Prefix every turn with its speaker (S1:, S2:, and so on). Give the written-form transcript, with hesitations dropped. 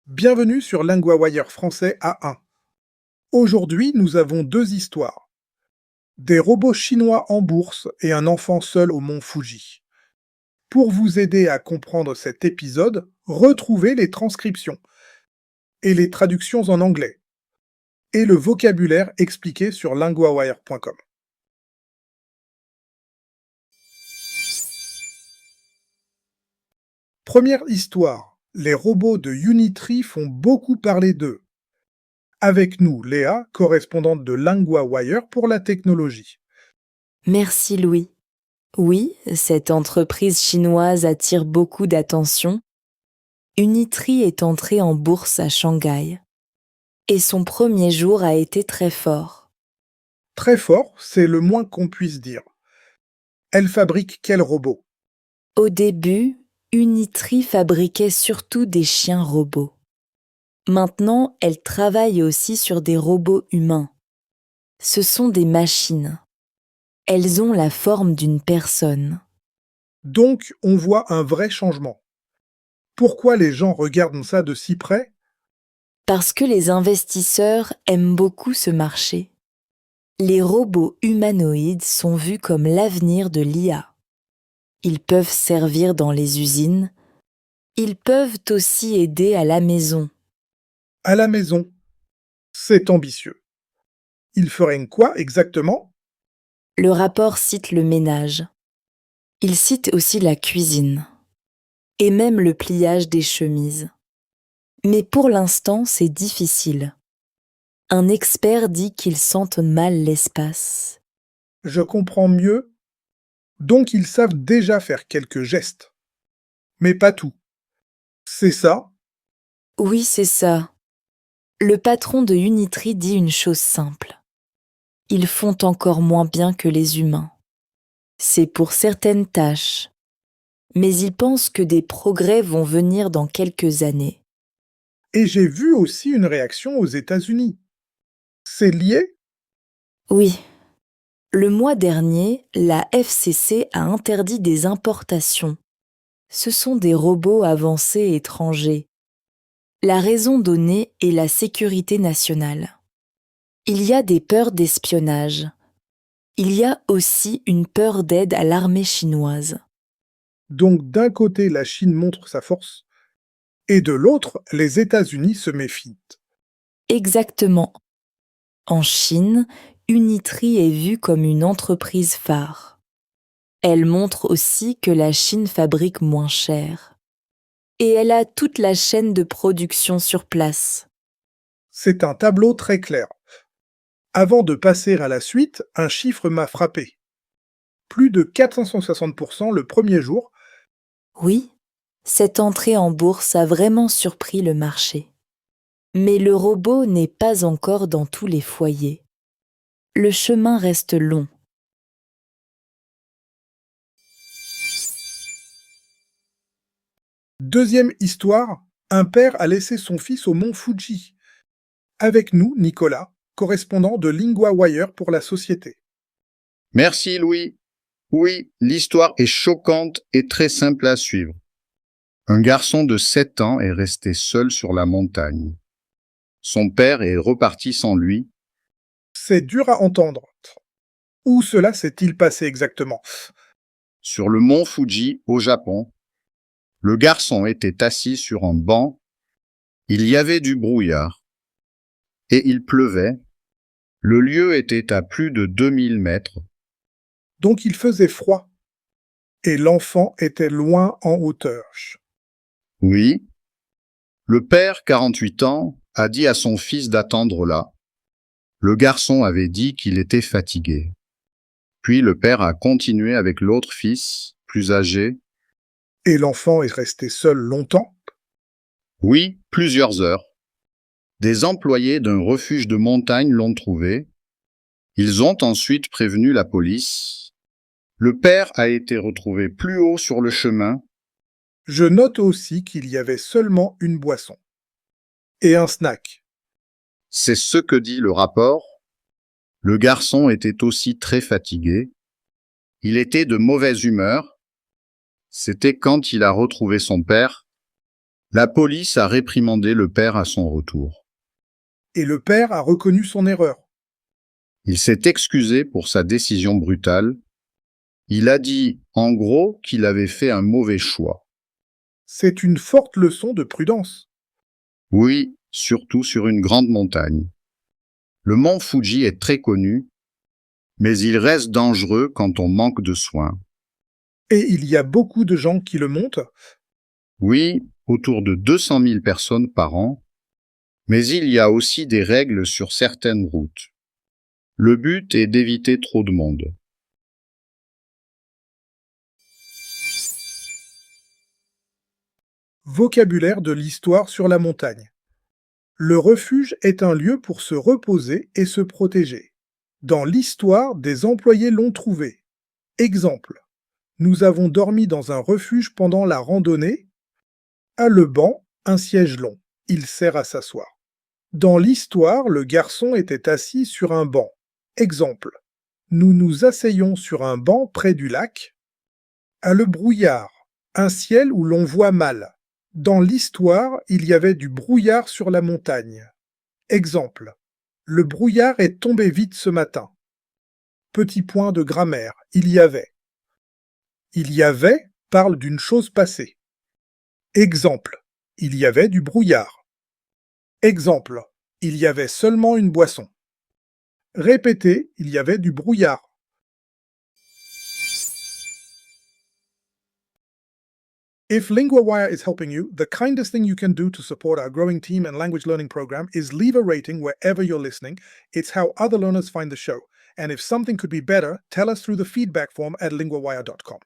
S1: Bienvenue sur LinguaWire français A1. Aujourd'hui, nous avons deux histoires. Des robots chinois en bourse et un enfant seul au mont Fuji. Pour vous aider à comprendre cet épisode, retrouvez les transcriptions et les traductions en anglais et le vocabulaire expliqué sur linguawire.com. Première histoire. Les robots de Unitree font beaucoup parler d'eux. Avec nous, Léa, correspondante de LinguaWire pour la technologie.
S2: Merci Louis. Oui, cette entreprise chinoise attire beaucoup d'attention. Unitree est entrée en bourse à Shanghai. Et son premier jour a été très fort.
S1: Très fort, c'est le moins qu'on puisse dire. Elle fabrique quel robot?
S2: Au début, Unitree fabriquait surtout des chiens robots. Maintenant, elle travaille aussi sur des robots humains. Ce sont des machines. Elles ont la forme d'une personne.
S1: Donc, on voit un vrai changement. Pourquoi les gens regardent ça de si près?
S2: Parce que les investisseurs aiment beaucoup ce marché. Les robots humanoïdes sont vus comme l'avenir de l'IA. Ils peuvent servir dans les usines. Ils peuvent aussi aider à la maison.
S1: À la maison. C'est ambitieux. Ils feraient quoi exactement?
S2: Le rapport cite le ménage. Il cite aussi la cuisine. Et même le pliage des chemises. Mais pour l'instant, c'est difficile. Un expert dit qu'ils sentent mal l'espace.
S1: Je comprends mieux. Donc ils savent déjà faire quelques gestes. Mais pas tout. C'est ça?
S2: Oui, c'est ça. Le patron de Unitree dit une chose simple. Ils font encore moins bien que les humains. C'est pour certaines tâches. Mais ils pensent que des progrès vont venir dans quelques années.
S1: Et j'ai vu aussi une réaction aux États-Unis. C'est lié?
S2: Oui. Le mois dernier, la FCC a interdit des importations. Ce sont des robots avancés étrangers. La raison donnée est la sécurité nationale. Il y a des peurs d'espionnage. Il y a aussi une peur d'aide à l'armée chinoise.
S1: Donc d'un côté, la Chine montre sa force, et de l'autre, les États-Unis se méfient.
S2: Exactement. En Chine, Unitree est vue comme une entreprise phare. Elle montre aussi que la Chine fabrique moins cher. Et elle a toute la chaîne de production sur place.
S1: C'est un tableau très clair. Avant de passer à la suite, un chiffre m'a frappé. Plus de 460% le premier jour.
S2: Oui, cette entrée en bourse a vraiment surpris le marché. Mais le robot n'est pas encore dans tous les foyers. Le chemin reste long.
S1: Deuxième histoire, un père a laissé son fils au mont Fuji. Avec nous, Nicolas, correspondant de LinguaWire pour la société.
S3: Merci Louis. Oui, l'histoire est choquante et très simple à suivre. Un garçon de 7 ans est resté seul sur la montagne. Son père est reparti sans lui.
S1: C'est dur à entendre. Où cela s'est-il passé exactement?
S3: Sur le mont Fuji, au Japon, le garçon était assis sur un banc. Il y avait du brouillard. Et il pleuvait. Le lieu était à plus de 2000 mètres.
S1: Donc il faisait froid. Et l'enfant était loin en hauteur.
S3: Oui. Le père, 48 ans, a dit à son fils d'attendre là. Le garçon avait dit qu'il était fatigué. Puis le père a continué avec l'autre fils, plus âgé.
S1: Et l'enfant est resté seul longtemps?
S3: Oui, plusieurs heures. Des employés d'un refuge de montagne l'ont trouvé. Ils ont ensuite prévenu la police. Le père a été retrouvé plus haut sur le chemin.
S1: Je note aussi qu'il y avait seulement une boisson. Et un snack.
S3: C'est ce que dit le rapport. Le garçon était aussi très fatigué. Il était de mauvaise humeur. C'était quand il a retrouvé son père. La police a réprimandé le père à son retour.
S1: Et le père a reconnu son erreur.
S3: Il s'est excusé pour sa décision brutale. Il a dit, en gros, qu'il avait fait un mauvais choix.
S1: C'est une forte leçon de prudence.
S3: Oui, surtout sur une grande montagne. Le mont Fuji est très connu, mais il reste dangereux quand on manque de soins.
S1: Et il y a beaucoup de gens qui le montent.
S3: Oui, autour de 200 000 personnes par an, mais il y a aussi des règles sur certaines routes. Le but est d'éviter trop de monde.
S1: Vocabulaire de l'histoire sur la montagne. Le refuge est un lieu pour se reposer et se protéger. Dans l'histoire, des employés l'ont trouvé. Exemple. Nous avons dormi dans un refuge pendant la randonnée. À le banc, un siège long. Il sert à s'asseoir. Dans l'histoire, le garçon était assis sur un banc. Exemple. Nous nous asseyons sur un banc près du lac. À le brouillard, un ciel où l'on voit mal. Dans l'histoire, il y avait du brouillard sur la montagne. Exemple. Le brouillard est tombé vite ce matin. Petit point de grammaire. Il y avait. Il y avait parle d'une chose passée. Exemple. Il y avait du brouillard. Exemple. Il y avait seulement une boisson. Répétez, il y avait du brouillard. If LinguaWire is helping you, the kindest thing you can do to support our growing team and language learning program is leave a rating wherever you're listening. It's how other learners find the show. And if something could be better, tell us through the feedback form at linguawire.com.